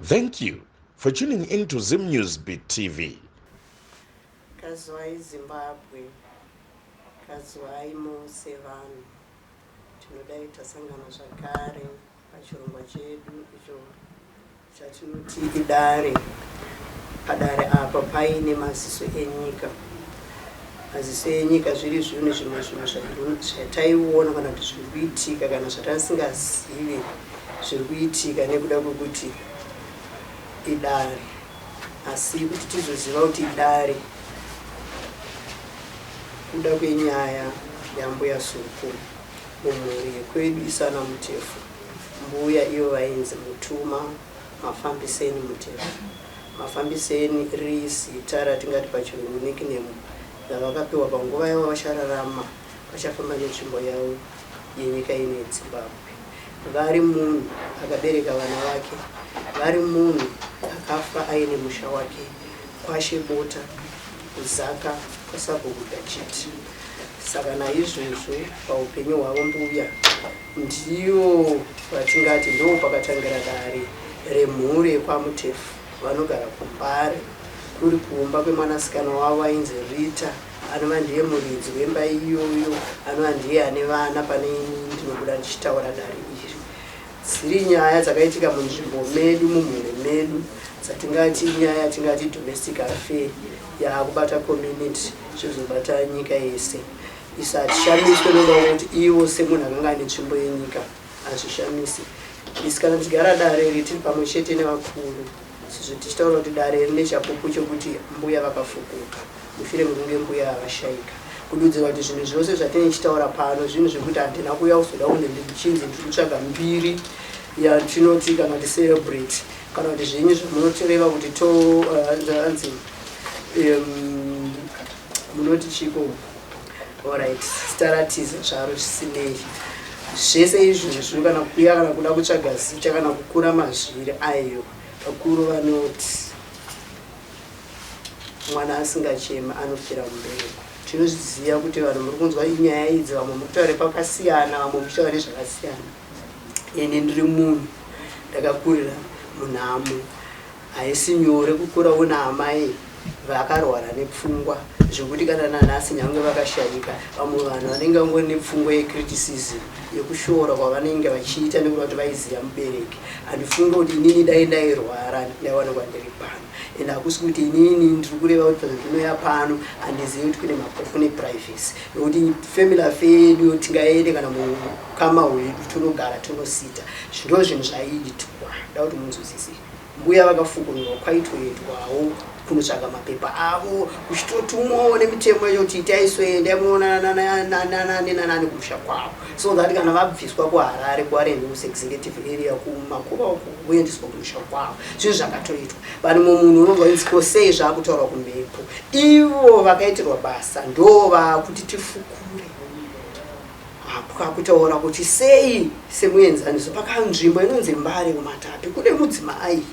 Thank you for tuning in to Zim News Beat TV. Kazwai Zimbabwe, Kazwai Musevani, tinodai tasangana zvakare pachirongwa chedu icho chatinoti idare. Padare apa paine maziso enyika. Maziso enyika zviri zvimwe zvinhu zvataiona kana kuti zviri kuitika kana zvatasingazivi zviri kuitika nekuda kwekuti idare. Asi kuti tizoziva kuti idare kuda kwenyaya yambuya Suku mumhuri yekwedu isana Mutefu. Mbuya iyo vainzi Mutuma Mafambiseni Mutefu. Mafambiseni zita ratingati pachirungu nickname yavakapiwa panguva yavo vachararama vachafamba nenzvimbo yavo yenyika ino yeZimbabwe. Vari munhu akabereka vana vake, vari munhu akafa aine musha wake Kwashe Bota kuzaka kwaSabhuku Dachiti. Saka naizvozvo paupenyu hwavo mbuya ndiyo vatingati ndo pakatangira dare remhuri yekwaMutefu. Vanogara kuMbare, kuri kuumba kwemwanasikana wavo ainzi Rita, anova ndiye muridzi wemba iyoyo, anova ndiye ane vana pane ini ndinobuda ndichitaura dare iri. Dziri nyaya dzakaitika munzvimbo medu, mumhuri medu, dzatingati nyaya tingati domestic affair yaakubata community, zvizobata nyika yese. Isatishamiswe nokuda kuti ivo semunhu akanga ane nzvimbo yenyika azvishamisi. Isi kana tigara dare ritiri pamwe chete nevakuru, tichitaura kuti dare rine chapupu chokuti mbuya vakafukuka mushure mekunge mbuya avashaika. Kududzira kuti zvinhu zvose zvatinochitaura pano zvinhu zvekuti handina kuuya kuzoda kunge ndichinzi ndiri kutsvaga mbiri yatinoti kana kuti celebrate kana kuti zvinhu zvamunotoreva kuti anzi munoti chiko alright staratize zvaro zvisinei. Zvese izvi zviri kana kuuya kana kuda kutsvaga zita kana kukura mazviri ayo. Vakuru vanoti mwana asingachema anofira mubereko. Tinozviziva kuti vanhu muri kunzwa nyaya idzi, vamwe mutaure pakasiyana, vamwe muchitaura nezvakasiyana. Ini ndiri munhu ndakakurira munhamo. Haisi nyore kukura una amai vakarwara nepfungwa zvokuti kana nanhasi nyange vakashayika. Vamwe vanhu vanenge vangori nepfungwa yecriticism, yekushora kwavanenge vachiita nekuda kuti vaiziva mubereki. Handifunga kuti inini dai ndairwara ndaiwanikwa ndiri pano. Ende hakusi kuti inini ndiri kureva kuti pazvinoya pano handizivi kuti kune kune privacy. Nokuti family affair yedu tingaende kana mukama hwedu tunogara tunosita. Zvino zvinhu zvaiitwa nda kuti munzwisise. Mbuya vakafukurirwa kwaitoitwawo kunotsvaga mapepa avo, kuchitotumwawo nemitemo yekuti itaisoenda munoonana nani kumusha kwavo. So that kana vabviswa kuHarare kuRNU executive area kumakuva kuendeswa kumusha kwavo. Zvinhu zvakatoitwa. Pane munhu unonzwa inziko sei zvakutaurwa kumhepo. Ivo vakaitirwa basa ndo vakuti tifukure. Kwakutaura kuti sei semuenzaniso pakanzvimbo inonzi Mbare kuMatapi kune mudzimai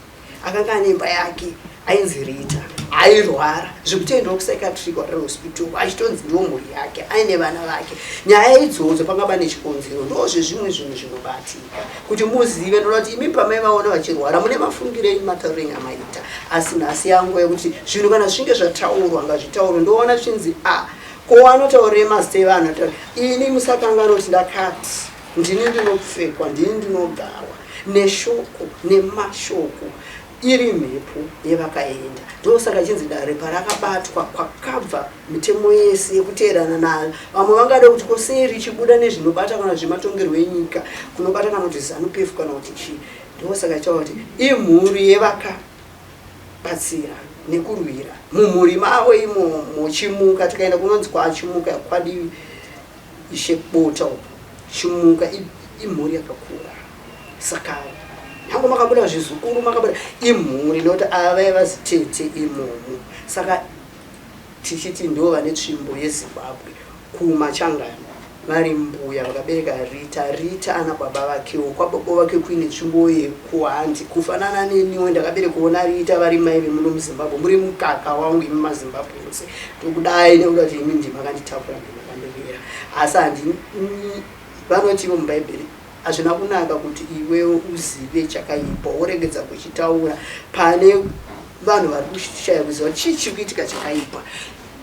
akanga ane imba yake ainzi Rita, airwara zvekutoenda kupsychiatric hospital achitonzi ndiwo mhuri yake aine vana vake. Nyaya idzodzo pangaba nechikonzero ndozve zvimwe zvinhu zvinobatika kuti muzive ndoda kuti imi pamaivaona vachirwara mune mafungiro enyu matauriro amaita. Asi nhasi yangu yekuti zvinhu kana zvinge zvataurwa ngazvitaurwe. Ndoona zvinzi ko anotaurire mazita evanhu ataura ini musakangana kuti ndakati ndini ndinopfekwa ndini ndinogarwa neshoko nemashoko iri mhepo yevakaenda. Ndosaka chinzi dare parakabatwa kwakabva mitemo yese yekuteerana nayo. Vamwe vangada kuti kosei richibuda nezvinobata kana zvematongerwo enyika kunobata kana kuti ZANU-PF kana kuti chii. Ndosaka chawa kuti imhuri yevakabatsira nekurwira mumhuri mavo imomo. Chimuka tikaenda kunonzi kwaChimuka kwadivi Ishe Bota Chimuka imhuri yakakura. Saka nyange makabuda zvizukuru makabuda imhuri ndokuti avaiva zitete imomo. Saka tichiti ndo vane tsvimbo yeZimbabwe kuMachangani vari mbuya vakabereka Rita. Rita ana baba vakewo kwababa vake kuine tsvimbo yekuHwanzi kufanana neniwo ndakabereka kuona Rita vari mai vemuno muZimbabwe muri mukaka wangu imi maZimbabwe yose. Ndokudai nekuda kuti imi ndimi makanditakura ndinokandirera. Asi vanoti mubhaibheri hazvina kunaka kuti iwewo uzive chakaipa woregedza kuchitaura pane vanhu vari kushaya kuziva chii chiri kuitika chakaipa.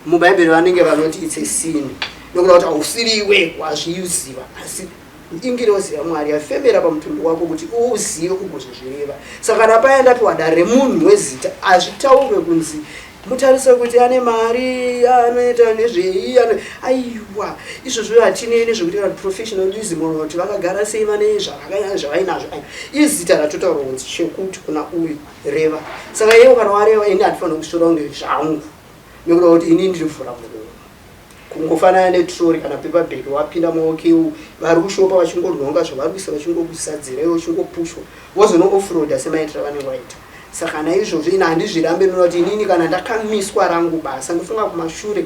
Mubhaibheri vanenge vanoti it's a sin nokuda kuti hausiri iwe wazviuziva, asi ingiroziva Mwari yafemera pamutumbi wako kuti uzive kugozozvireva. Saka kana paenda piwada remunhu wezita hazvitaurwe kunzi mutarise kuti ane mari anoita nezvei aiwa izvozvo hatinei nezvekuti kana professionalism kuti vakagara sei vane zvavainazvo izita ratotaurwa kunzi chekuti kuna uyu reva. Saka iyewo kana wareva ini hatifanira kushoora kunge zvangu nekuda kuti ini ndinofura muromo kungofanana netrori kana paperbag wapinda maokeu vari kushopa vachingonhonga zvavari kuisa vachingosadzira iwe uchingopushwa wozono offroad semaitira vanenge vaita. Saka naizvozvo ina handizvirambe nokuda kuti inini kana ndakamiswa rangu basa ndofunga kumashure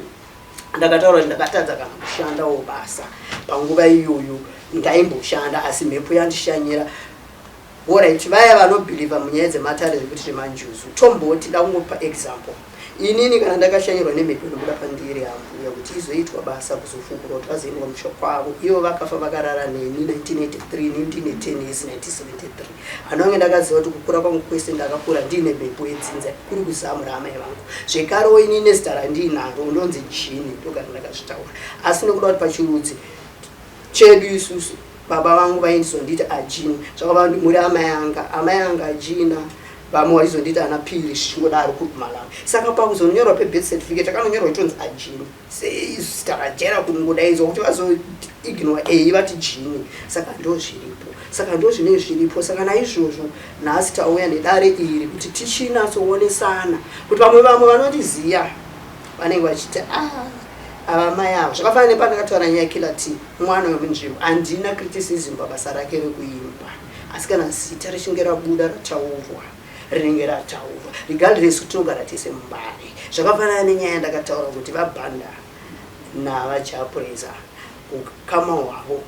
ndakataura kuti ndakatadza kana kushandawo basa panguva iyoyo ndaimboshanda asi mhepo yandishanyira. Alright, vaya vanobhiliva munyaya dzematare zvekuti zvemanjuzu tomboti ndakungopa example. Inini kana ndakashanyirwa nemhepo inobuda pandiri yangu yakuti izoitwa basa kuzofukura kuti vazoendwa musha kwavo, ivo vakafa vakarara neni 1983 1910 yesi 1973. Hanonge ndakaziva kuti kukura kwangu kwese ndakakura ndine mhepo yedzinza kuri kuzamura amai vangu. Zvekarewo inini nezita randinaro ndonzi Jini ndokana ndakazvitaura. Asi nekuda kuti pachirudzi chedu isusu baba vangu vaindizondita Ajini, zvakava muri amai anga Ajina, vamwe vaizondita ana Piri zvingodaro kuri kuMalawi. Saka pakuzonyorwa pebirth certificate akanonyorwa itonzi Ajini, zita rajera kungodaidzwa kuti vazoignora vati Jini. Saka ndozviripo, saka ndozvinenge zviripo. Saka naizvozvo nhasi tauya nedare iri kuti tichinatsoonесana kuti vamwe vanotiziya vanenge vachiti ava mai avo zvakafanana nepandakataura nyaya Killer T mwana wemunzvimbo. Handina criticism pabasa rake rekuimba, asi kana zita richinge rabuda rataurwa rinenge rataurwa regardless kuti tinogara tese mumbari. Zvakafanana nenyaya yandakataura kuti vaBhanda navaJapreza ukama hwavo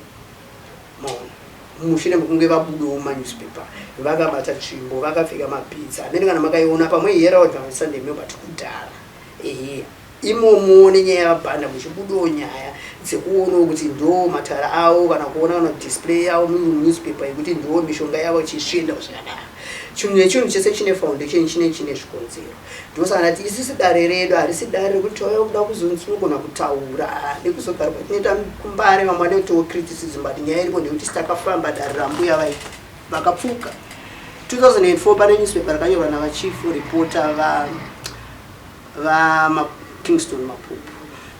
mushure mekunge vabudawo mumanyuzipepa vakabata tsvimbo vakapfeka mabhidza amene kana makaiona pamwe Herald paSunday Mail but kudhara imomo nenyaya yavaBhanda muchibudawo nyaya dzekuonawo kuti ndo matara avo kana kuona kana display yavo munewspaper yekuti ndo mishonga yavo chisvinda zvakadaro. Chinhu nechinhu chese chine foundation chine zvikonzero. Ndosaka ndati isisi dare redu harisi dare rekuti tauya kuda kuzonogona kutaura nekuzogara patinoita kumbare vamwe vanoitawo criticism but nyaya iripo ndekuti sitakafamba dare rambuya vakapfuka. 2004 pane newspaper rakanyorwa navachief reporter Kingston Mapupu.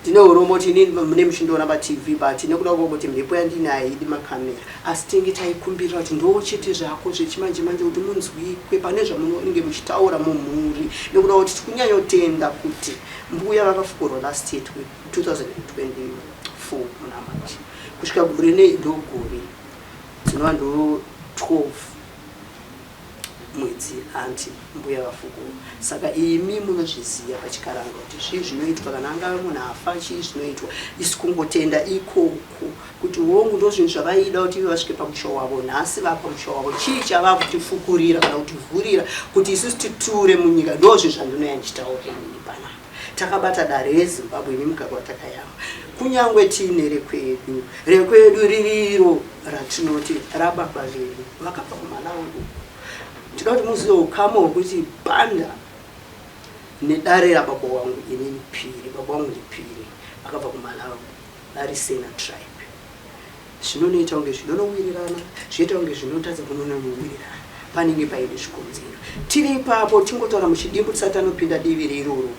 Ndine uromo kuti inini mune muchindoona paTV but nekuda kuti mhepo yandine haidi makamera, asi tinge taikumbirira kuti ndo chete zvako zvechimanje manje kuti munzwikwe pane zvamunenge muchitaura mumhuri, nekuda kuti tikunyanyotenda kuti mbuya vakafukurwa last year 2024 muna March kusvika gore ndogore dzinova ndo 12 mwedzi anti mbuya vafukurwa. Saka imi munozviziva pachikaranga kuti zvii zvinoitwa kana angave munhu afa chii zvinoitwa. Isi kungotenda ikoko kuti hongu ndo zvinhu zvavaida kuti vasvike pamusha wavo. Nhasi vapamusha wavo chii chava kutifukurira kana kutivhurira kuti isusu titure munyika. Ndo zvinhu zvandinoya ndichitaura inini panapa. Takabata dare reZimbabwe nemuganga watakayama. Kunyangwe tiine rekwedu ririro ratinoti rababa vedu vakabva kuMalawi. Ndinoda kuti muzive ukama hwekuti Bhanda nedare rababa wangu inini Phiri, baba wangu ndiPhiri akabva kuMalawi vari Sena tribe. Zvinonoita kunge zvinonowirirana, zvinoita kunge zvinotadza kunonowirirana, panenge paine zvikonzero. Tiri ipapo tingotaura muchidimbu tisati tanopinda divi reiroro.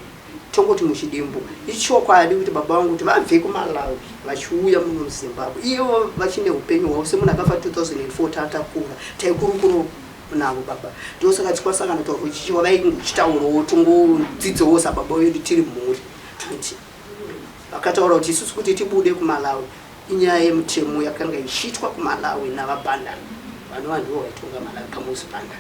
Tongoti muchidimbu ichokwadi kuti baba vangu kuti vabve kuMalawi vachiuya muno muZimbabwe ivo vachine upenyu hwavo semunhu akafa 2004 tatakura taikurukuro navo baba. Ndosaka tikwasakana taura kuti vaingechitaurawo tongodzidzawo sababa vedu tiri mhuri. Vakataura kuti isusu kuti tibude kuMalawi inyaya yemutemo yakanga ichiitwa kuMalawi navaBhanda vanova ndivo vaitonga Malawi pamuzi Bhanda.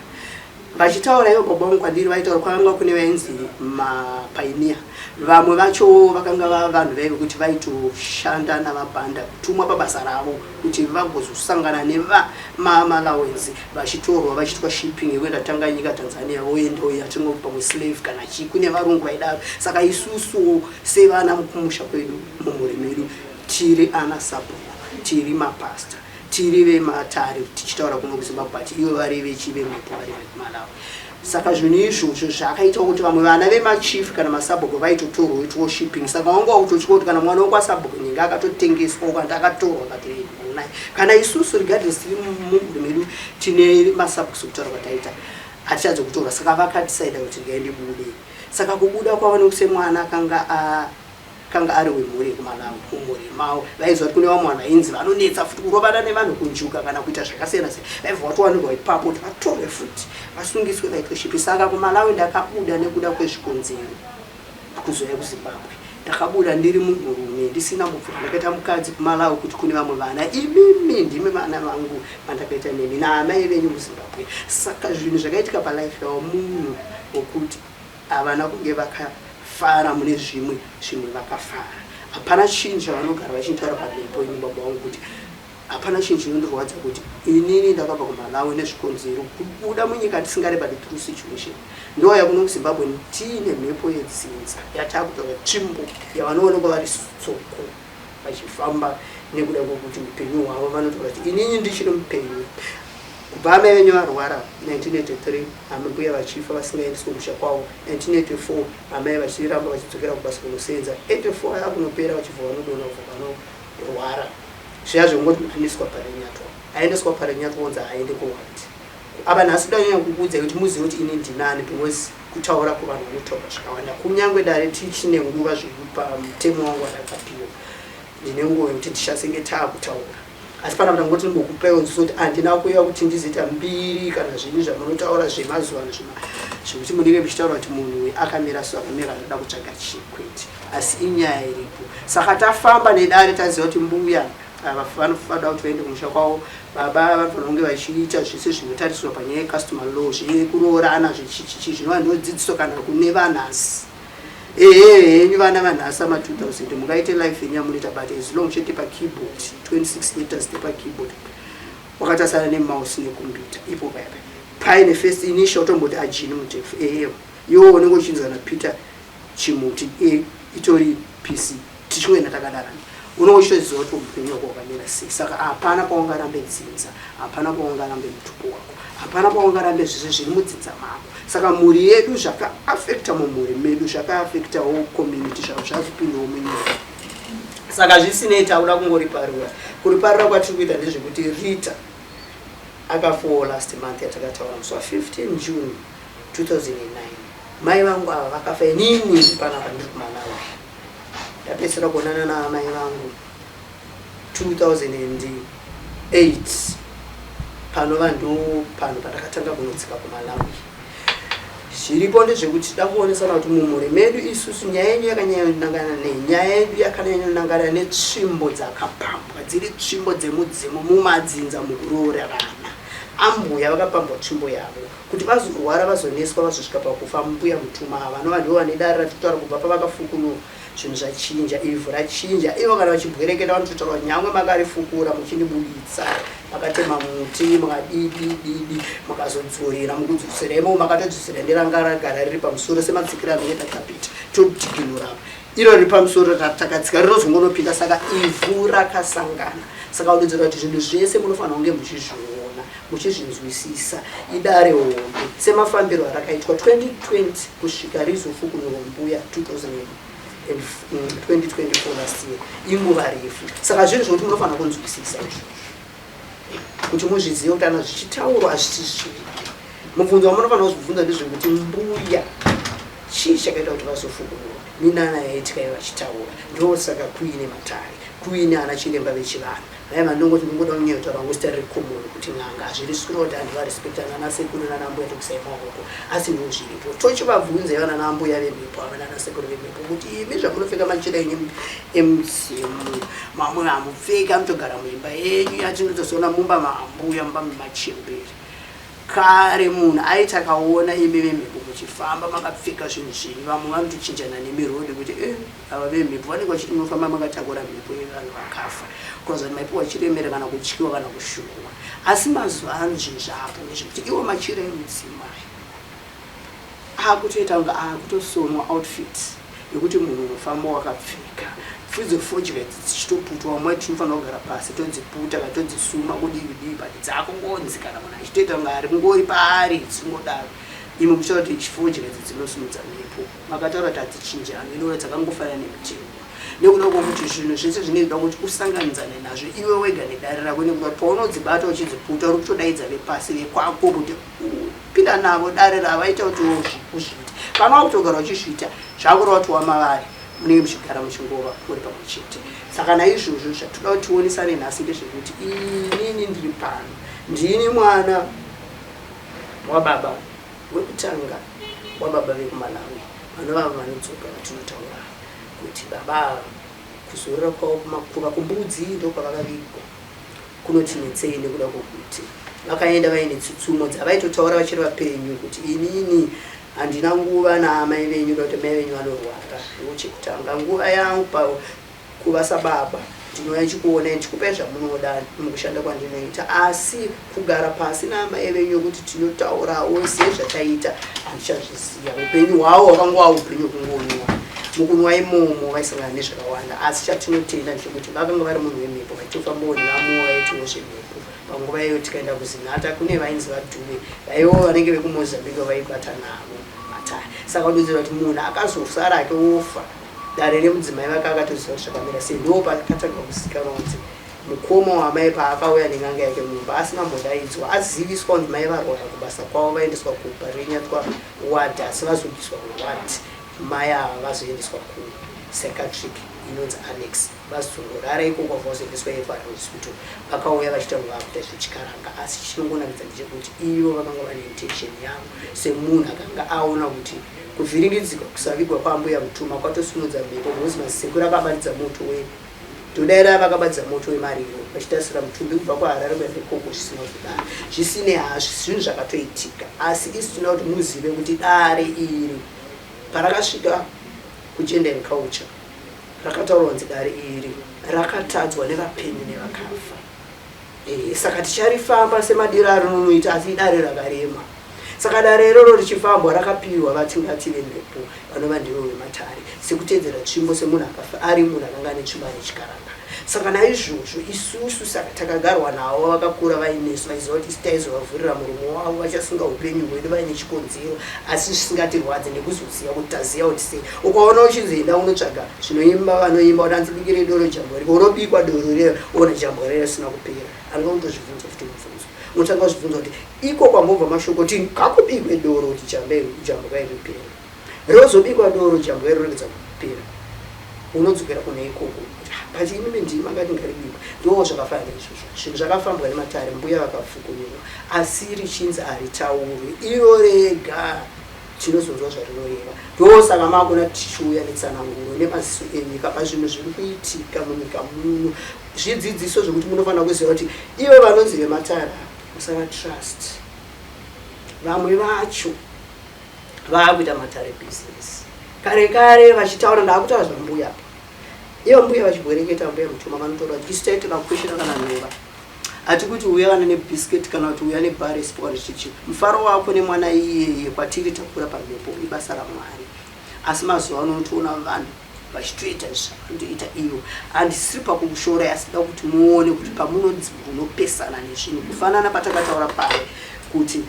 Vachitaura ivo baba vangu kwandiri vaitaura kwanga kune vainzi mapioneer. Vamwe vacho vakanga vanhu vaive kuti vaitoshanda navaBhanda kutumwa pabasa ravo kuti vagozosangana nevamalawenzi vachitorwa vachiitwa shipping yekuenda Tanganyika Tanzania voenda yatingo pamwe slave kana chii kune varungu vaidaro. Saka isusu sevana mukumusha kwedu mumhuri medu tiri ana sabhuku, tiri mapasta, tiri vematare tichitaura kuno kuZimbabwe but ivo vari vechivemwepo vari vekumalawi. Saka zvinhu izvozvo zvakaita kuti vamwe vana vemachief kana masabhuku vaitotorwa voitwa shipping. Saka wanga utotya kuti kana mwana wangu wasabhuku nyenga akatotengeswa ukanti akatorwa katirei kana isusu regardless tiri mumhuri medu tine masabhuku kutaura kwataita hatichadzi kutorwa. Saka vakadecida kuti ngaende bude. Saka kubuda kwavo nokuse mwana kanga ari wemhuri yekumalawi mumhuri mavo vaizwa kuti kune vamwe vanhu vainzi vanonetsa futi kurovana nevanhu kunjuka kana kuita zvakasiyana siyana vaibva vatowanirwa ipapo kuti vatorwe futi vasungiswe vaitwe shipi. Saka kumalawi ndakabuda nekuda kwezvikonzero kuzouya kuZimbabwe. Ndakabuda ndiri munhurume ndisina mubvunzo. Ndakaita mukadzi kumalawi kuti kune vamwe vana imimi ndimi vana vangu vandakaita nemi naamai venyu muZimbabwe. Saka zvinhu zvakaitika palife yavo munhu wokuti havana kunge vakafara mune zvimwe vakafara. Hapana chinhu chavanogara vachitaura pamhepo ini baba vangu kuti hapana chinhu chinondirwadza kuti inini ndakabva kumalawi nezvikonzero kubuda munyika tisingareba the true situation. Ndouya kuno kuZimbabwe tine mhepo yedzinza yatakutora tsvimbo yavanoonekwa vari tsoko vachifamba nekuda kwokuti upenyu hwavo vanotaura kuti inini ndichiri mupenyu. Kubva amai venyu varwara 1983 amambuya vachifa vasingaendeswi kumusha kwavo. 1984 amai vachiramba vachidzokera kubasa kunosenza. 84 yakunopera vachibva vanodona vanorwara. Zviya zvongoti kuendeswa parenyatwa aendeswa parenyatwa onzi aende kuwati. Ava nhasi danyanya kukuudza kuti muzive kuti ini ndinani because kutaura kuvanhu vanotaura zvakawanda. Kunyange dare tichine nguva zviri pamutemo wangu wandakapiwa ndine nguva yokuti tichasenge taakutaura. Asi pana kuti ngoti ndimbokupewo nziso kuti handina kuuya kuti ndizoita mbiri kana zvinhu zvamunotaura zvemazuva zvekuti munenge muchitaura kuti munhu akamira so akamira anoda kutsvaga chikwete. Asi inyaya iripo. Saka tafamba nedare taziva kuti mbuya vanofanira kuti vaende kumusha kwavo. Baba vanofanira kunge vachiita zvese zvinotariswa panyaya yecustomer law zvekuroorana zvechichichi zvinova ndodzidziso kana kune vanhasi. Henyu vana vanhasi ama 2000 mungaite life yenyu yamunoita but as long chete pakeyboard 26 letters nepakeyboard wakatasana nemouse necomputer ipo paya paine first initial tomboti ajini mutefu iwo unenge uchinzana Peter Chimuti itori PC tichingenda takadarana unenge uchiziva kuti upenyu wako wakamira sei. Saka hapana paungarambe dzinza, hapana paungarambe mutupo wako, hapana paungarambe zvese zviri mudzinza mako. Saka mhuri yedu zvakaafekta mumhuri medu zvakaafektawo community zvavo zvazopindawo munyika. Saka zvisinei tauda kungoriparura. Kuriparura kwatiri kuita ndezvekuti Rita akafawo last month yatakataura musi wa15 June 2009. Mai vangu ava vakafa inini panapa ndiri kumalawi. Ndapedzisira kuonana naamai vangu 2008 panova ndo pano pandakatanga kunodzika kumalawi. Zviripo ndezvekuti ndakuonesana kuti mumhuri medu isusu nyaya yedu yakanyanya kunangana nenyaya yedu yakanyanya kunangana netsvimbo dzakapambwa dziri tsvimbo dzemudzimu mumadzinza mukuroora vana. Ambuya vakapambwa tsvimbo yavo kuti vazorwara vazoneswa vazosvika pakufa. Mbuya mutuma vanova ndivo vane dare ratitaura kubva pavakafukunura zvinhu zvachinja, ivhu rachinja. Ivo kana vachibwereketa vanototaura nyangwe makarifukura muchinibuditsa makatema muti makadidididi makazodzorera mukudzoseremo makatodzosera nderangaragara riri pamusoro semadzikira anenge takapita todiginurapo iro riri pamusoro takadzika rinozongonopinda. Saka ivhu rakasangana. Saka unodzora kuti zvinhu zvese munofanira kunge muchizviona muchizvinzwisisa. Idare hombe semafambiro arakaitwa 2020 kusvika rizofukunurwa mbuya 2024 last year inguva refu. Saka zvinhu zvokuti munofanira kunzwisisa kuti muzvizive kuti ana zvichitaurwa hazvisizvi. Mubvunzo wamunofanira kuzvibvunza ndezvekuti mbuya chii chakaita kuti vazofukunurwa. Minana yaitika vachitaura ndosaka kuine matare kuine ana chiremba vechivanhu vaiva ndongoti ndingoda kunyeuta vangosita riri komoni kuti n'anga hazviriswira kuti vanhu varespektana nasekuru nanambuya tokusai maoko. Asi ndo zviripo tochivabvunza ivana nambuya vemhepo ava nanasekuru vemhepo kuti imi zvamunopfeka machira enyu emudzimu mamwe hamupfeka mutogara muimba yenyu yatinotozoona mumba maambuya mumba memachemberi. Kare munhu aiti akaona imi vemhepo muchifamba makapfeka zvinhu zvenyu vamwe vanotochinjana nemirodi kuti ava vemhepo vanenge vachiti munofamba makatakura mhepo yevanhu vakafa kuza maipo vachiremera kana kutyiwa kana kushurwa. Asi mazuva ano zvinhu zvapo ndezvekuti iwo machira emudzimu aya akutoita kunge akutosonwa outfit yekuti munhu unofamba wakapfeka fudzo forgery dzichitoputwa mwe tinofanira kugara pasi todziputa kana todzisuma kudii but dzako ngonzi kana munhu achitoita kunge ari kungori paari dzingodaro imwe muchaura kuti forgery dzinosumudza mhepo makataura kuti hadzichinjani inoona dzakangofanana nemitengo nekuda kwokuti zvinhu zvese zvinoda kuti usanganidzane nazvo iwe wega nedare rako nekuti paunodzibata uchidziputa uri kutodaidza vepasi vekwako kuti pinda navo dare ravo aita kuti uzviite kana wakutogara uchizviita zvakureva kuti wamavari munenge muchigara muchingova uri pamwe chete saka naizvozvo zvatoda kuti tionesane nhasi ndezvekuti inini ndiri pano ndini mwana wababa wekutanga wababa vekuMalawi vanovava vanodzoka vatinotaura kuti baba kuzorora kwavo kumakuva kumbudzi ndokwavakavigwa kunotinetsei nekuda kwokuti vakaenda vaine tsutsumo dzavaitotaura vachiri vapenyu kuti inini handina nguva naamai venyu kuti mai venyu vanorwara ndochekutanga nguva yangu pakuva sababa ndinouya chikuonai ndikupai zvamunoda mukushanda kwandinoita asi kugara pasi naamai venyu kuti tinotaurawo sezvataita handichazviziva upenyu hwavo hwakangova upenyu kungonwa mukunwa imomo vaisangana nezvakawanda asi chatinotenda ndechekuti vakanga vari munhu wemhepo vaitofambawo nevamowa vaitiwo zvemhepo panguva iyo tikaenda kuzinhata kune vainzi vadhuwe vaivo vanenge vekumozambique vaibata navo matare saka wadodzera kuti munhu akazosara ake ofa dare remudzimai vake akatoziva kuti zvakamira sei ndo pakatanga kuzikanwa kuti mukoma wamai paakauya nen'anga yake mumba asingambodaidzwa aziviswa kuti mai varwara kubasa kwavo vaendeswa kuparenyatwa wadi asi vazobviswa kuwadi mai ava vazoendeswa kupsychiatric inonzi annex vazongorara ikoko vazoendeswa evarwe hospital vakauya vachitanga vakuita zvechikaranga asi chinongonaridza ndechekuti ivo vakanga vane intention yavo semunhu akanga aona kuti kuvhiringidzika kusavigwa kwambuya mutuma kwatosimudza mhepo nozi masekuru akabatidza moto todaira vakabatidza moto wemariro vachitasira mutumbi kubva kuharare kuenda ikoko zvisina kudaro zvisine hazvo zvinhu zvakatoitika asi isi tinoda kuti muzive kuti dare iri parakasvika kugender and culture rakataurwa kunzi dare iri rakatadzwa nevapenyu nevakafa saka ticharifamba semadiro arinonoita asi dare rakarema saka dare iroro richifambwa rakapirwa vatingati vemhepo vanova ndivo vematare sekutedzera tsvimbo semunhu akafa ari munhu akanga ane tsvimbo nechikaranga saka naizvozvo isusu saka takagarwa navo vakakura vainesu vaiziva kuti taizovavhurira muromo wavo vachasunga upenyu hwedu vaine chikonzero asi zvisingatirwadze nekuzoziva kuti taziva kuti sei ukaona uchizoenda unotsvaga zvinoimba vanoimba kuti anzibikire doro jambo riko unobikwa doro rero ona jambo rero risina kupera angangotozvibvunza futi mubvunzo unotanga kuzvibvunza kuti iko kwambobva mashoko kuti ngakubikwe doro kuti jambo kairipera rozobikwa doro jambo rairoregedza kupera unodzokera kuna ikoko but inini ndima ngati ngaribikwa ndo zvakafanana izvozvo zvinhu zvakafambwa nematare mbuya vakafukunyiwa asi richinzi haritauri iyo rega tinozonzwa zvarinoreva ndosaka makona tichiuya netsananguro nemaziso enyika pazvinhu zviri kuitika munyika muno zvidzidziso zvokuti munofanira kuziva kuti ivo vanonzi vematare musavatrust vamwe vacho vaakuita matare business kare kare vachitaura ndaakutaura zvambuya iyo mbuya vachibwereketa mbuya mutuma vanotaura kuti isu taitira kukweshera kana nhova hati kuti uya kana nebhisiketi kana kuti uya nebarespo chichi mufaro wako nemwana iyeye kwatiri takura pamhepo ibasa ramwari asi mazuva ano unotoona vanhu vachitoita zvavandoita ivo handisiri pakushora asida kuti muone kuti pamunopesana nezvinhu kufanana patakataura pale kuti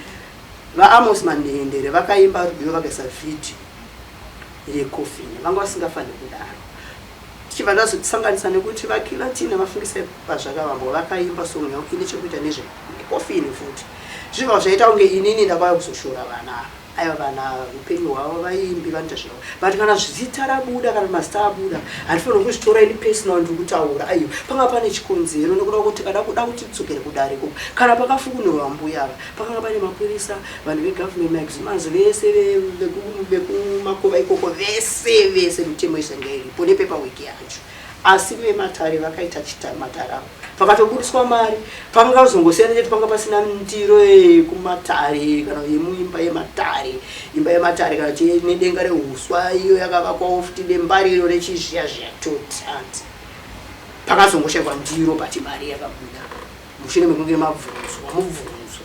vaAmos Mandendere vakaimba rubhiro vakaisa vhidhiyo yekofini vanga vasingafaniri kudaro tichibva ndazotisanganisa nekuti vakilatini vafungisa pazvakavambwa vakaimba song yavo ine chekuita nezvekofini futi zvibva zvaita kunge inini ndakauya kuzoshora vana aiva vana upenyu hwavo vaimbi vanoita zvavo but kana zita rabuda kana mazita abuda handifanira kuzvitora ini personal ndiri kutaura aiyo panga pane chikonzero nekuda kuti kada kuda kuti tidzokere kudariko kana pakafukunirwa mbuyava pakanga pane mapurisa vanhu vegovernment maximas vese vekumakova ikoko vese mitemo isanga iripo nepeperwork yacho asi vematare vakaita chitamatare avo pakatobudiswa mari pangazongosiyana chete panga pasina ndiro yekumatare kana yemuimba yematare imba yematare kana nedenga rehuswa iyo yakavakwawo futi demba riro rechizhiya totati pakazongoshayikwa ndiro pati mari yakabuda mushure mekunge mabvunzo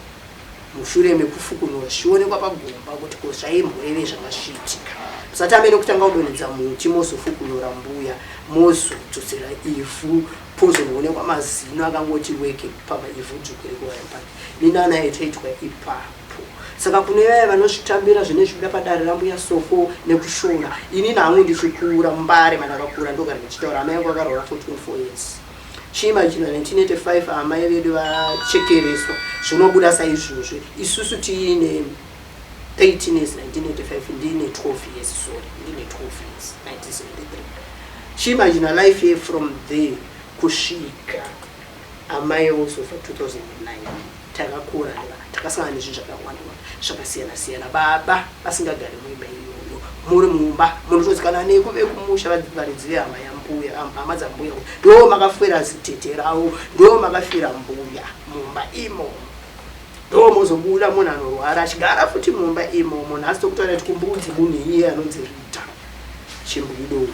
mushure mekufukunura zvionekwa pagomba kuti kozvaimboreve zvakasvitika usatambe nokutanga udonedza muti mozofukunura mbuya mozotutsira ivhu pozoonekwa mazino akangoti weke pamaivhu dzukire kuwayapati minana yaitaitwa ipapo. Saka kune vaya vanozvitambira zvine zvida padare rambuya Soko nekushora, ini namwe ndichikura mbare mandakakura ndogara ndichitaura amai yangu akarwara for 24 years. Chiimagina 1985 amai vedu vachekereswa zvinobuda saizvozvo. Isusu tiine 18 years 1985 ndine 12 years sorry ndine 12 years 1973. Chiimagina life here from there kusvika amai ozofa 2009 takakura takasangana nezvinhu zvakawanda zvakasiyana siyana. Baba asingagari muimba iyoyo muri mumba munotozikana nekuve kumusha vadzivaridzi vehama yambuya hama dzambuya ndo makafwera zitete rawo ndo makafira mbuya mumba imo ndo mozobuda munhu anorwara achigara futi mumba imomo. Nhasi tokutaura kuti kumbudzi munhu iye anonzi Rita Chimbudo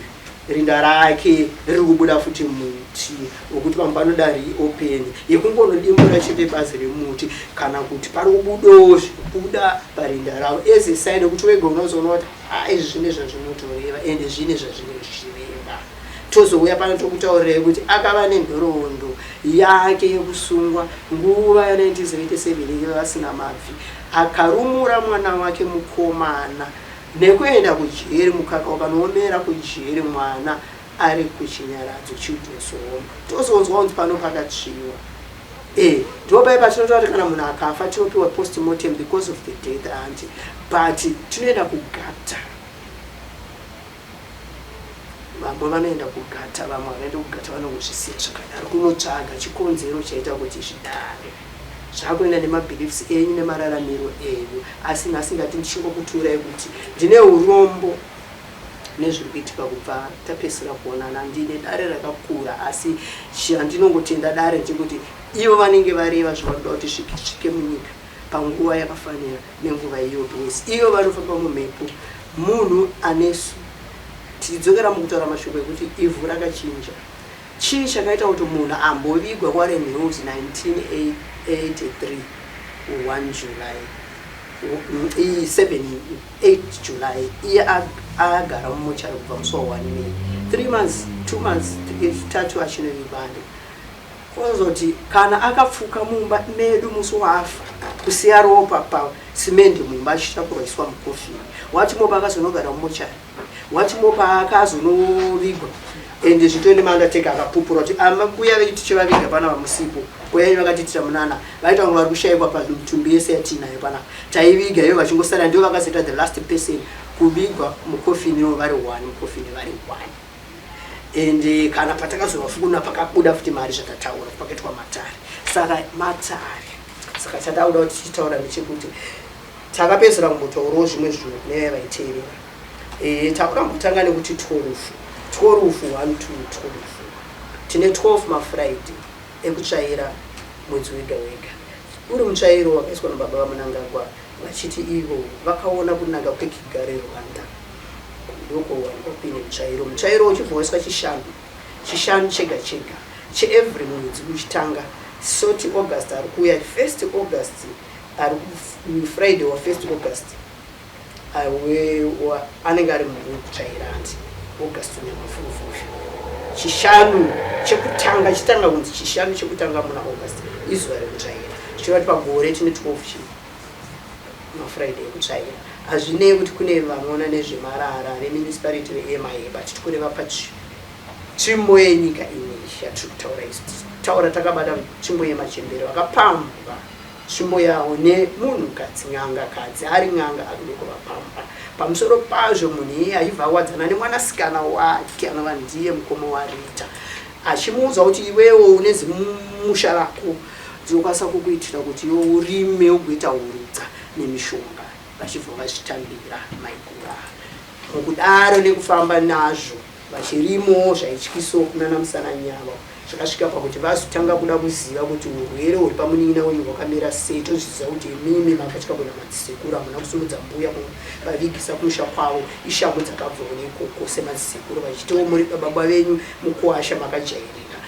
rinda rake riri kubuda futi muti wokuti vanhu vanoda reopen yekungonodimbura chete bazi remuti kana kuti pari kubudo kubuda parinda ravo as a sign yekuti wega unozoona kuti izvi zvine zvazvinotoreva ende zvine zvazvinozvireva. Tozouya pano tokutaurirai kuti akava nenhoroondo yake yekusungwa nguva ya1977 vasina mabvi, akarumura mwana wake mukomana nekuenda kujeri. Mukaka wakanoomera kujeri mwana ari kuchinyaradzo children's home. Tozonzwa kuti pano pakatsviwa. Ndopai patinotaura kuti kana munhu akafa tinopiwa postmortem because of the death anti, but tinoenda kugata. Vamwe vanoenda kugata, vamwe vanoenda kugata vanongozvisiya zvakadaro kunotsvaga chikonzero chaita kuti zvidare. Zvakuenda nemabeliefs enyu nemararamiro enyu. Asi nhasi ngati ndichingokuturai kuti ndine urombo nezviri kuitika kubva tapesera kuonana. Ndine dare rakakura asi handinongotenda dare chekuti ivo vanenge vareva zvavanoda kuti svikisvike munyika panguva yakafanira nenguva iyoyo. Ivo vanofamba mumhepo munhu anesu. Tidzokera mukutaura mashoko ekuti ivhu rakachinja. Chii chakaita kuti munhu ambovigwa kwaRen Hills 1983 1 July 8 July iye agara mumochari kubva musi wa 1 May 3 months 2 months 3 achinovibande. Kozoti kana akapfuka mumba medu musi wafa kusiya ropa pasimende mumba achitakurwaiswa mukofini, wati mopa akazonogara mumochari, wati mopa akazonovigwa ende zvitoende mandateka akapupura kuti ambuya vedu tichivaviga pana vamusipo uyai vakatitira munana vaita vanhu vari kushayikwa pamitumbi yese yatinayo pana taiviga iyo vachingosara ndio vakazoita the last person kuvigwa mukofini ivo vari 1 mukofini vari 1. Ende kana patakazovafukuna pakabuda futi mari zvakataura pakaitwa matare. Saka matare saka chatauda kuti tichitaura ndechekuti takapedzera kumbotaurawo zvimwe zvinhu kune vaiteerera. Takambotanga nekuti 12 1 2 12 tine 12 mafriday ekutsvaira mwedzi wega wega. Uri mutsvairo wakaiswa nababa vaMunangagwa vachiti ivo vakaona kunaka kweKigali Rwanda ndoko wanopinda mutsvairo. Mutsvairo uchivhoeswa chishanu chega chega cheevhri mwedzi uchitanga. 30 August ari kuuya 1st August ari Friday wa 1st August anenge ari munhu kutsvaira anti August nyamafufufu. Chishanu chekutanga chitanga kunzi chishanu chekutanga muna August izuva rekutsvaira. Zvichirati pagore tine 12 mafriday ekutsvaira. Hazvinei kuti kune vanoona nezvemarara nemunicipality reMIA but tikureva tsvimbo yenyika ineyi yatiri kutaura isi. Taura takabata tsvimbo yemachembere vakapamba tsvimbo yawo nemunhukadzi n'angakadzi ari n'anga adoko vapamba. Pamusoro pazvo munhu iye aibva awadzana nemwanasikana wake anova ndiye mukoma waRita achimuudza kuti iwewo unezi musha rako dzinokwanisa kukuitira kuti iwe urime ugoita hurudza nemishonga. Vachibva vachitambira maikura mukudaro nekufamba nazvo vachirimo zvaityisa kunana musananyavo zvakasvika pakuti vazotanga kuda kuziva kuti urwere huri pamunin'ina wenyu hwakamira sei. Tozviziva kuti imimi makatya kuna madzisekuru hamuna kusumudza mbuya vavigisa kumusha kwavo ishamhu dzakabvawo nekoko semadzisekuru vachitiwo muri baba venyu mukuasha makajairika.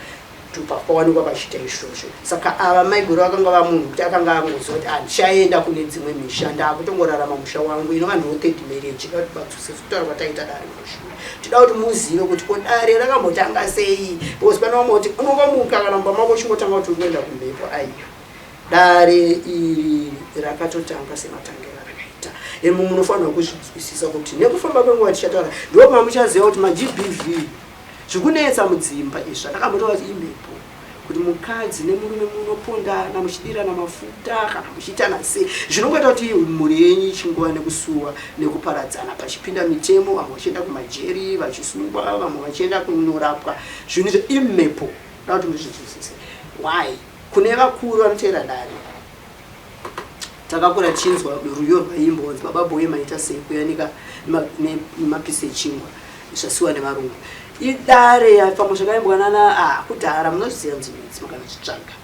pawanikwa pachita izvozvo. Saka ava maiguru vakanga vamunhu kuti akanga angoziva kuti handichaenda kune dzimwe misha, ndakutongorarama musha wangu, inova ndiwo third marriage. Ida kuti badzuse kutaura kwataita dare mushure, tida kuti muzive kuti ko dare rakambotanga sei, because pane vamwe kuti unovamuka kana mumba mako uchingotanga kuti urikuenda kumhepo. Aiyo, dare iri rakatotanga sematangiro arakaita. Emu munofanira kuzvinzwisisa kuti nekufamba kwenguva tichataura ndo pamuchaziva kuti maGBV zvikunetsa mudzimba izvi zvatakambotova kuti imhepo, kuti mukadzi nemurume munopondana muchidirana mafuta kana muchiitana sei, zvinongoita kuti mhuri yenyu ichingova nekusuwa nekuparadzana, pachipinda mitemo, vamwe vachienda kumajeri vachisungwa, vamwe vachienda kunorapwa. Zvinhu izvo imhepo. Da kuti muzvinzwisise. Why? Kune vakuru vanoteera dare takakura chinzwa ruyo rwaimbonzi baba boye maita sei kuyanika nemapisi echingwa zvasiwa nevarungu. Idare pamwe zvakaimbwanana kudhara munoziva nzimidzi makanozvitsvaga.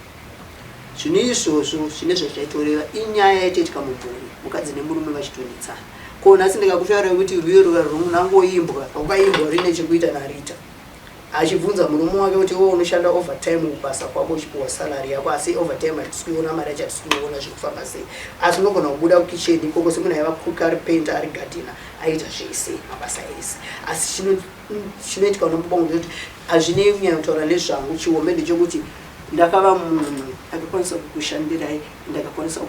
Zvinhu izvozvo zvine zvazvaitoreva inyaya yaitoitika mubhuri, mukadzi nemurume vachitonetsana. Ko nhasi ndikakutaurira kuti ruyo runangoimbwa wakaimbwa rine chekuita narita, achibvunza murume wake kuti wewe unoshanda overtime kubasa kwako uchipiwa salary yako, asi overtime hatisi kuiona, mari yacho hatisi kuiona, zvikufamba sei. Asi unogona kubuda kukicheni ikoko semunhu aiva kuka, ari painter, ari gadhina, aita zvese mabasa ese. Asi chinoitika unomubonga kuti hazvinei kunyanya kutaura nezvangu. Chiombe ndechekuti ndakava munhu akakwanisa kukushandirai, ndakakwanisa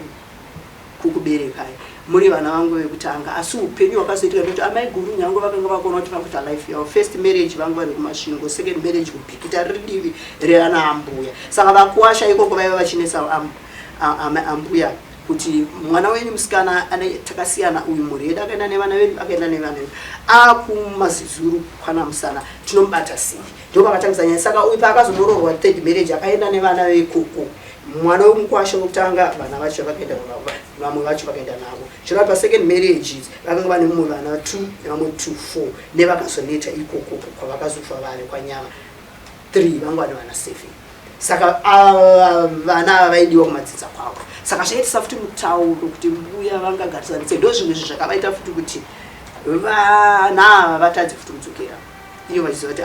kukuberekai, muri vana vangu vekutanga. Asi upenyu hwakazoitika kuti amai guru nyange vakanga vakona kuti vakuita life yavo. First marriage vangu vari kumasvingo, second marriage kupikita riri divi reana ambuya. Saka vakuwasha ikoko vaiva vachinesa ambuya kuti mwana wenyu musikana takasiyana, uyu mhuri yedu akaenda nevana vedu, akaenda nevana vedu, akumazizuru kwana musana, tinomubata sei? Ndo pakatangisa nyaya. Saka uyu paakazonorohwa third marriage akaenda nevana vekoko, mwana wemukwasha wokutanga vana vacho vakaenda navo, vamwe vacho vakaenda navo. Zvino pa second marriage vakanga vane mumwe vana 2 nevamwe 2 4 nevakazoneta ikoko kwavakazofa vari kwanyama 3 vanga vane vana 7. Saka vana vaidiwa kumadzidza kwavo. Saka zvaitisa futi mutauro kuti mbuya vangagarisana sei. Ndo zvimwe izvi zvakavaita futi kuti vana vatadze futi kudzokera iyo vachiziva kuti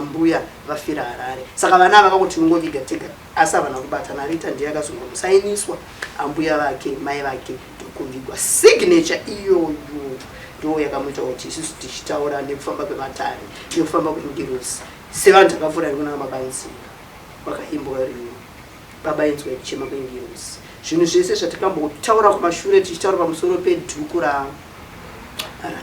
mbuya vafira Harare. Saka vana vakakuti nongoviga tega, asi havana kubatana. Rita ndiye akazongosainiswa, ambuya vake mai vake ndokuvigwa. Signature iyoyo ndo yakamuita kuti isusu tichitaura nekufamba kwematare nekufamba kwengirosi sevanhu takavhura rikuna mabanzi vakaimbwa riyo baba enzwa ichema kwengirosi. Zvinhu zvese zvatakambotaura kumashure tichitaura pamusoro pedhuku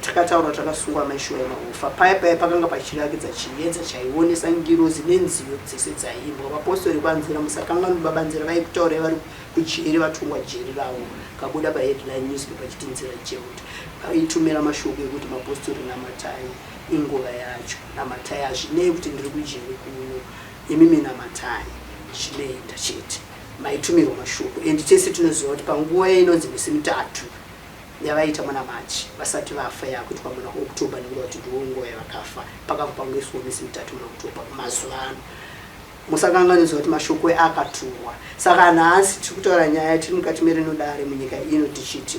takataura takasungwa maishuwa emaofa. Paya pakanga pachirakidza chiedza chaionesa ngirozi nenziyo dzese dzaimbwa. Vapostori kwanzira musakanganwi babanzira vaikutaurai vari kujeri, vatungwa jeri ravo, kabuda paheadline newspaper chiti nzira jeuti aitumira mashoko ekuti mapostori namatai inguva yacho. Namatai hazvinei kuti ndiri kujeri kuno, imimi namatai zvinoenda chete, maitumirwa mashoko. And tese tinoziva kuti panguva inonzi misi mitatu yavaita muna Machi vasati vafa yakuti pamuna October nekuda kuti ndiwo yavakafa pakapangoiswa misi mitatu muna October mazuva ano. Musakanganidza kuti mashoko akaturwa. Saka nhasi tiri kutaura nyaya tiri mukati merino dare munyika ino tichiti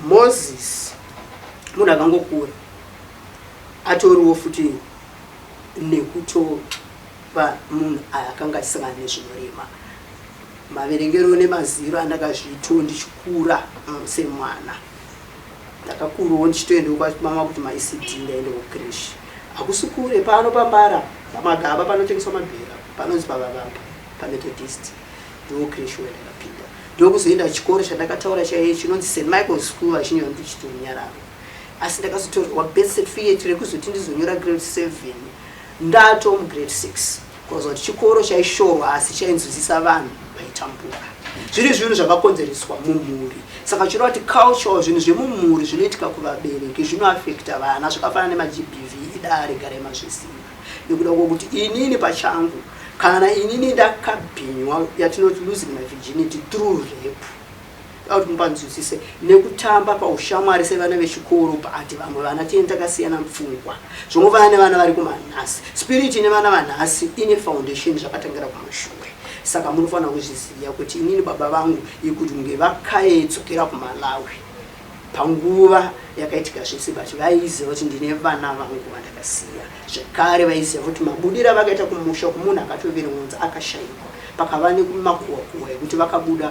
Moses munhu akangokura atoriwo futi nekutova munhu akanga achisangana nezvinorema. Maverengero nemaziro andakazviita ndichikura semwana, ndakakurawo ndichitoenda kwamama kuti maICD ndaenda kucreche. Hakusi kure, pano pambara pamagaba panotengeswa mabhera panonzi pavavapa pamethodist ndo crash wendakapinda. Ndokuzoenda chikoro chandakataura chaiye chinonzi St Michael's School vachinyorwa ndichitonyararo. Asi ndakazotorwa birth certificate rekuzoti ndizonyora grade 7 ndato grade 6 kwazoti chikoro chaishorwa asi chainzwisisa vanhu vaitambura. Zviri zvinhu zvakakonzereswa mumhuri. Saka chirova kuti culture, zvinhu zvemumhuri zvinoitika kuvabereki zvinoafekta vana, zvakafanana nemaGBV idare garema zvisimba. Nekuda kwokuti inini pachangu kana inini ndakabhinywa yatinoti losing my virginity through rape, kuti mupanzwisise, nekutamba paushamwari sevana vechikoro paati vamwe vana tienda takasiyana pfungwa. Zvinofana nevana vari kumanhasi. Spirit ine vana vanhasi ine foundation zvakatangira kumashure. Saka munofanira kuzviziva kuti inini baba vangu ikuti kunge vakaedzokera kuMalawi panguva yakaitika zvese but vaiziva kuti ndine vana vangu vandakasiya zvekare vaiziva kuti mabudira vakaita kumusha kumunhu akatoverengonza akashayikwa pakava nekumakuwa ekuti vakabuda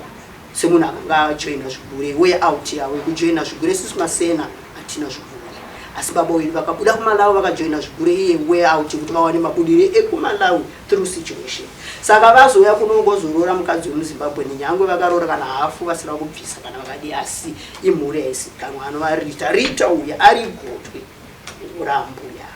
semunhu akanga ajoina zvigure way out yavo yekujoina zvigure isusu masena hatina zvigure asi baba wedu vakabuda kuMalawi vakajoina zvigure iye way out kuti vawane mabudire ekuMalawi through situation saka vazouya kunongozorora mukadzi wemuZimbabwe nenyangwe vakaroora kana hafu vasina kubvisa kana vakadi asi imhuri yaisikanwa anovarita rita uya ari gotwe urambuya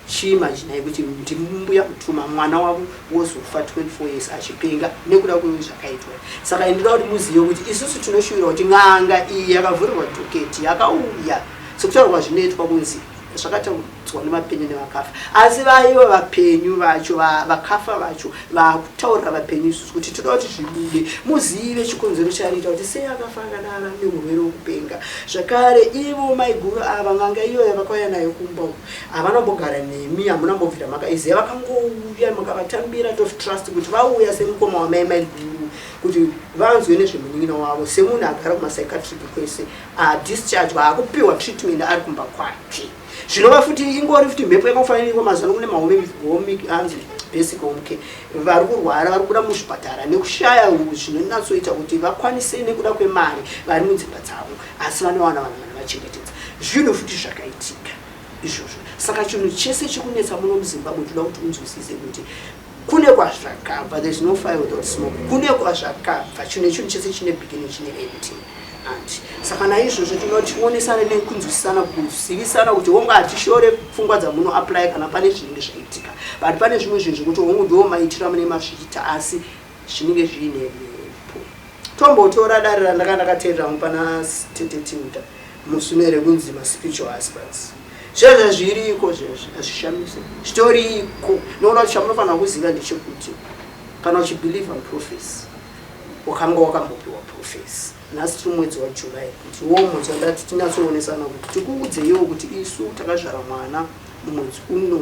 chiimajinai kuti ndimbuya Mutuma mwana wavo wozofa 24 years achipenga nekuda kwezvakaitwa saka ndinoda kuti muzive kuti isusu tinoshuvira kuti n'anga iyi yakavhurirwa dhoketi yakauya sokutaurwa zvinoitwa kunzi zvakataudzwa nemapenyu nevakafa asi vaiva vapenyu vacho vakafa vacho vakutaurira vapenyu isusu kuti toda kuti zvibude muzive chikonzero chariita kuti sei akafa akadara neurwere wokupenga zvakare ivo maiguru ava n'anga iyoyo vakauya nayo kumba havana mbogara nemi hamuna mbobvira makaiziva vakangouya makavatambira of trust kuti vauya semukoma wamai maiguru kuti vanzwe nezvemunin'ina wavo semunhu agara kumasaicatric kwese adischarge akupiwa treatment ari kumba kwake zvinova futi ingori futi mhepo yakafanirwa mazano kune mahome anzi basic home care vari kurwara vari kuda muzvipatara nekushaya zvinonatsoita kuti vakwanise nekuda kwemari vari mudzimba dzavo asi vanowana vanhu vanovachengetedza zvinhu futi zvakaitika izvozvo saka chinhu chese chikunetsa muno muZimbabwe toda kuti unzwisise kuti kune kwazvakabva there's no fire without smoke kune kwazvakabva chinhu chese chine beginning chine ending saka naizvozvo tinoonesana nekunzwisisana kuzivisana kuti wonga hatishore pfungwa dzamuno apply kana pane zvinenge zvaitika but pane zvimwe zvinhu zvekuti hongu ndo maitira mune mazviita asi zvinenge zviine mhepo tombotora dare randanga ndakateerera mupana tetetinda musume rekunzi spiritual husbands zvezvo zviriko zvezvo azvishamise zvitoriko noona kuti chamunofanira kuziva ndechekuti kana uchibhelieve prophecy wakanga wakambopiwa prophecy nhasi tiri mwedzi waJuly kuti wo mwedzi wandati tinatsoonesana kuti tikuudzeyiwo kuti isu takazvara mwana mumwedzi uno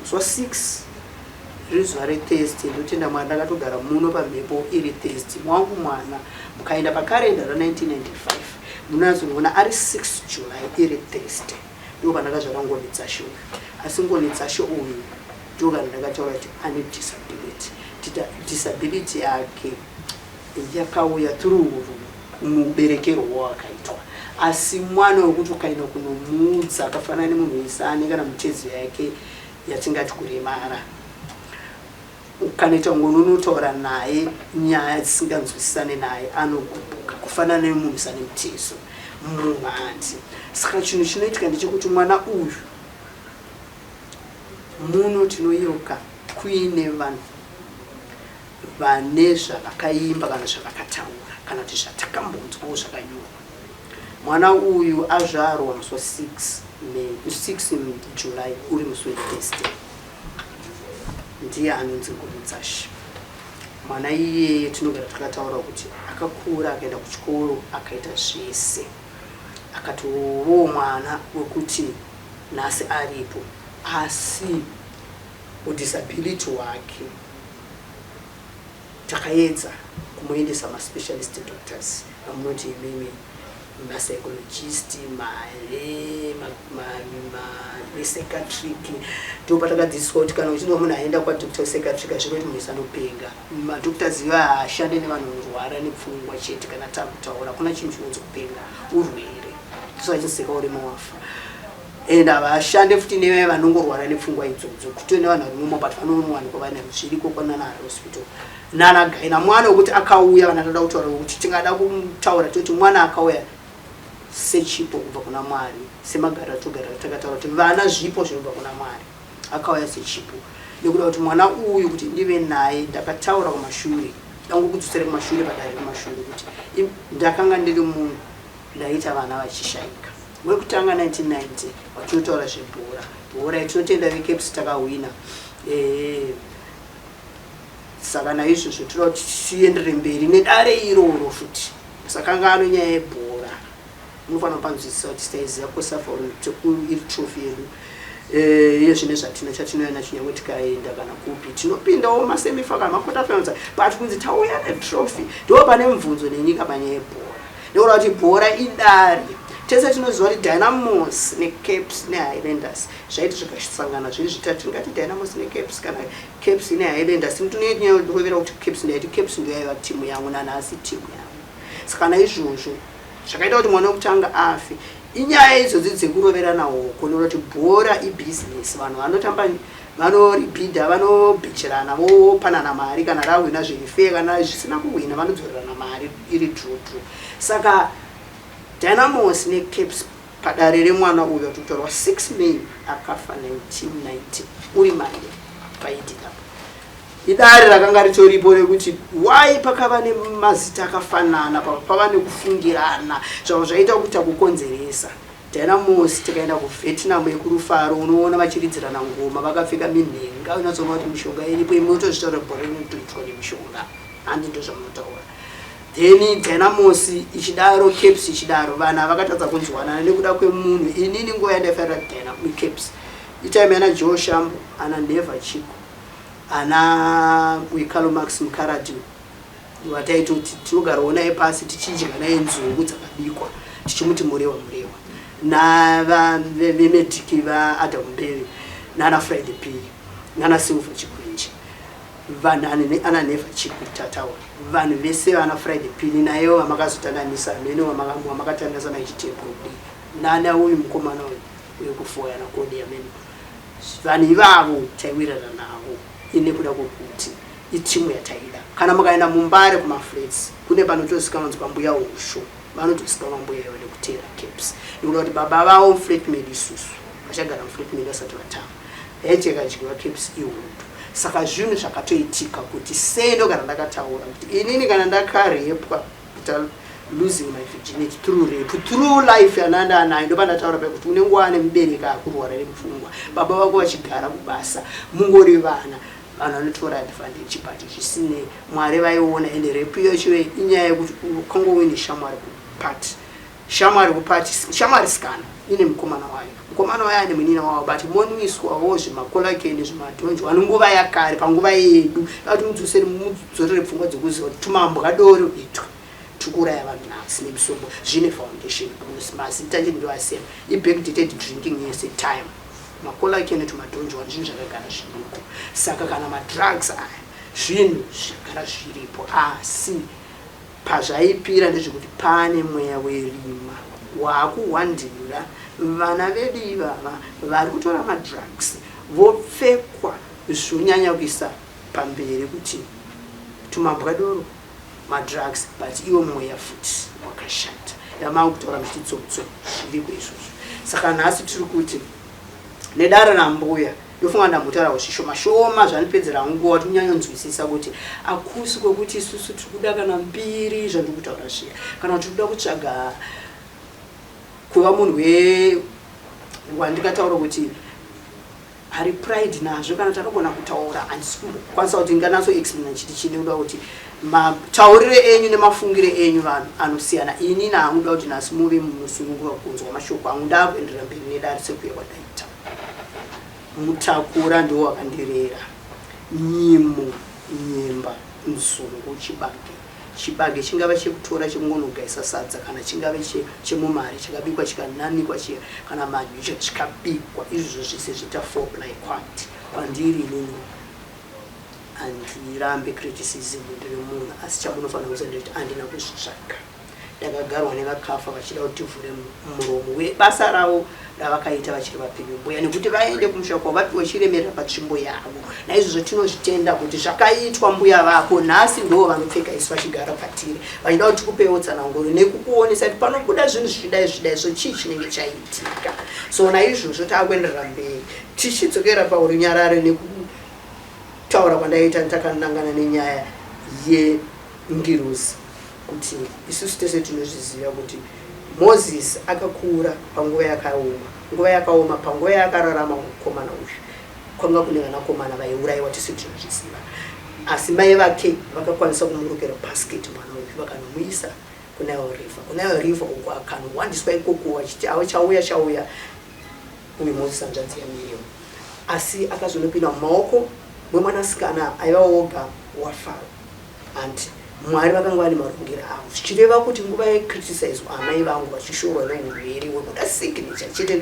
musi wa6 riri zuva reThursday ndotenda mwana akatogara muno pamhepo iri Thursday mwangu mwana mukaenda pakarenda ra1995 munazoona ari 6 July iri Thursday ndo pandakazvara Ngonetsasho asi Ngonetsasho uyu ndo kana ndakataura kuti ane disability yake yakauya through muberekero wakaitwa asi mwana wekuti ukaenda kunomuudza akafanana nemunhu wese ane kana mitezo yake yatingati kuremara ukanoita ngononotaura naye nyaya dzisinganzwisisane naye anogubuka kufanana nemunhu usane mitezo mumhanzi saka chinhu chinoitika ndechekuti mwana uyu muno tinoyoka kuine vanhu vane zvavakaimba kana zvavakataura kana kuti zvatakambonzwawo zvakanyorwa mwana uyu azvarwa musi wa6 July uri musi weThursday ndiye anonzi Ngonetsasho mwana iyeye tinogara takataura kuti akakura akaenda kuchikoro akaita zvese akatovowo mwana wekuti nhasi aripo asi udisability wake takaedza kumuendesa maspecialist doctors amunoti imimi mapsychologist psychiatric ndopatakadzidziswa kuti kana uchinzwa munhu aenda kwadoctor psychiatric azvinoti munhu isanopenga madoctors ivo haashande nevanhu vanorwara nepfungwa chete kana takutaura kuna chinhu chinonzi kupenga urwere tisachiseka urema wafa and havashande futi nevanongorwara nepfungwa idzodzo kutio nevanhu vari mumo but vanowanikwa vane zviriko kwanana hospital nana gaina mwana wekuti akauya kana toda kutaura kuti tingada kutaura toti mwana akauya sechipo kubva kuna Mwari semagara togara takataura kuti vana zvipo zvinobva kuna Mwari akauya sechipo nekuda kuti mwana uyu kuti ndive naye ndakataura kumashure dangu kudzosera kumashure padare kumashure kuti ndakanga ndiri munhu ndaita vana vachishayika wekutanga 1990 watotaura zvebhora tinotenda veCaps takawina saka naizvozvo toda kuti tiendere mberi nedare iroro futi sakanga ano nyaya yebhora munofanira kupanzwisisa kuti taiziva kosafa iri trophy yedu yezvine zvatina chatinoona chinyangwe tikaenda kana kupi tinopindawo masemifa kana makwata finals but kunzi tauya netrophy ndo pane mubvunzo nenyika panyaya yebhora ndokuda kuti bhora idare. Tese tinoziva kuti Dynamos neCaps neHighlanders zvaiti zvikasangana zviri zvitatu, tingati Dynamos neCaps kana Caps neHighlanders. Ndinorovera kuti Caps ndiyo yaiva timu yangu nanhasi timu yangu. Saka naizvozvo zvakaita kuti mwana wekutanga afe inyaya idzodzi dzekuroverana hoko, nekuti bhora ibhizinesi. Vanhu vanotamba vanoribhidha, vanobhichirana, vopanana mari, kana rawina zviri fair, kana zvisina kuwina vanodzorerana mari iri draw. Saka Dynamos neCaps padare remwana uyo tutorwa 6 May akafa 1990 uri manje paidika. Idare rakanga ritoripo rekuti why pakava nemazita akafanana, pava nekufungirana zvavo zvaita kuti akukonzeresa. Dynamos tikaenda kuVietnam yekurufaro unoona vachiridzirana ngoma vakapfeka minhenga, unozoona kuti mishonga iripo, imotozvitaura bhora inotoitwa nemishonga, handi ndo zvamunotaura. Then Dynamos ichidaro, Caps ichidaro, vana vakatadza kunzwanana nekuda kwemunhu. Inini nguva yandaifara Caps itime yana Joe Shambo, ana Neva Chico, ana Wikalo Max Mukaradi, wataiti kuti tinogara naye pasi tichidya naye nzungu dzakabikwa tichimuti murewa vemedhiki vaAdam Mbele nana Friday P nana Silver Chikwenji, vanhu ana Neva Chico tataura, vanhu vese vana Friday P nayo vamakazotanganisa mene vamakatanganisa naichitebhodi nana uyu mukomana wekufoya nakodi yamene. Vanhu ivavo taiwirana navo nekuda kwokuti itimu yataida. Kana mukaenda muMbare kumaflats kune panotozikanwa kunzi pambuya usho, vanotozikanwa mbuya ivo nekutera Caps. Nekuda kuti baba vavo muflatmate isusu vachagara muflatmate asati vatama yaichekadyiwa Caps ihundu. Saka zvinhu zvakatoitika kuti sei ndogara ndakataura kuti inini kana ndakarepwa losing my virginity through rape, through life yananda nayo ndopandataura kuti une nguva nemubereki akurwara nemupfungwa, baba vako vachigara kubasa, mungori vana vanotora advantage but zvisine Mwari vaiona. Ende rape yacho inyaya yekuti ukangowine shamwari kupati, shamwari kupati, shamwari skana ine mukomana wayo, mukomana wayo ane munina wavo, but moniswawo zvimakolakeni zvimadhonjo anonguva yakare panguva yedu kuti mudzorere pfungwa dzekuziva kuti tumambwa doro itwa tukuraya vanhu nhasi nemusombo zvine foundation because mazita ndivasema i-backdated drinking yese time makolakeni tumadhonjo zvinhu zvakagara zviripo. Saka kana madrugs aya zvinhu zvagara zviripo, asi pazvaipira ndezvekuti pane mweya werima waakuhwandira vana vedu ivava vari kutora madrugs vopfekwa zvonyanya kuisa pamberi kuti tumambwa doro madrugs, but iwo mweya futi wakashata yamaaukutaura muchititsotso zviriko izvozvo. Saka nhasi tiri kuti nedare rambuya ndofunga ndamutaura kuti shoma zvanipedzera nguva tinyanyonzwisisa kuti akusi kwekuti isusu tiri kuda kana mbiri zvandiri kutaura zviya, kana kuti tiri kuda kutsvaga kuva munhu wandikataura kuti hari pride nazvo, kana takagona kutaura handisi kukwanisa kuti nganatso explain chiti chinoda kuti mataurire enyu nemafungire enyu vanhu anosiyana. Ini naanguda kuti nhasi muve musunungura kunzwa mashoko angu ndakuenderera mberi nedare sekuya kwadaita. Mutakura ndiwo wakandirera, nyimo, nyemba, nzungu, chibage chingava chekutora chemungonogaisa sadza, kana chingava chemumari chakabikwa chikananikwa kana madyu chikabikwa, izvozvo zvese zvita foreplay kwati kwandiri inini. Handirambe criticism ndiri munhu, asi chamunofanira kuziva ndekuti handina kuzvitsvaga. Ndakagarwa nevakafa vachida kuti tivhure muromo webasa ravo ravakaita vachiri vapenyu mbuya, nekuti vaende kumusha kwavo vapiwe chiremerera patsvimbo yavo. Naizvozvo tinozvitenda kuti zvakaitwa mbuya vako nhasi ndo vanopfeka isu vachigara patiri vachida kuti tikupewo tsananguro nekukuonesa kuti panobuda zvinhu zvidai so chii chinenge chaitika. So naizvozvo taakuenderera mberi tichidzokera paurunyararo nekutaura kwandaita takanangana nenyaya yengiruzi, kuti isusu tese tinozviziva kuti Moses akakura panguva yakaoma, panguva yakararama mukomana uyu kwanga kune vanakomana vaiurayiwa tese tinozviziva, asi mai vake vakakwanisa kumurukira basket mwana uyu vakanomuisa kunayo river uko akanowandiswa ikoko achiti chauya uyu Moses hanzvadzi yaMiriam, asi akazonopinda mumaoko mwemwanasikana aiva oga waFaro. And Mwari vakanga vane marongero avo zvichireva kuti nguva yecriticize amai vangu vachishorwa neurwere hwekuda signature chete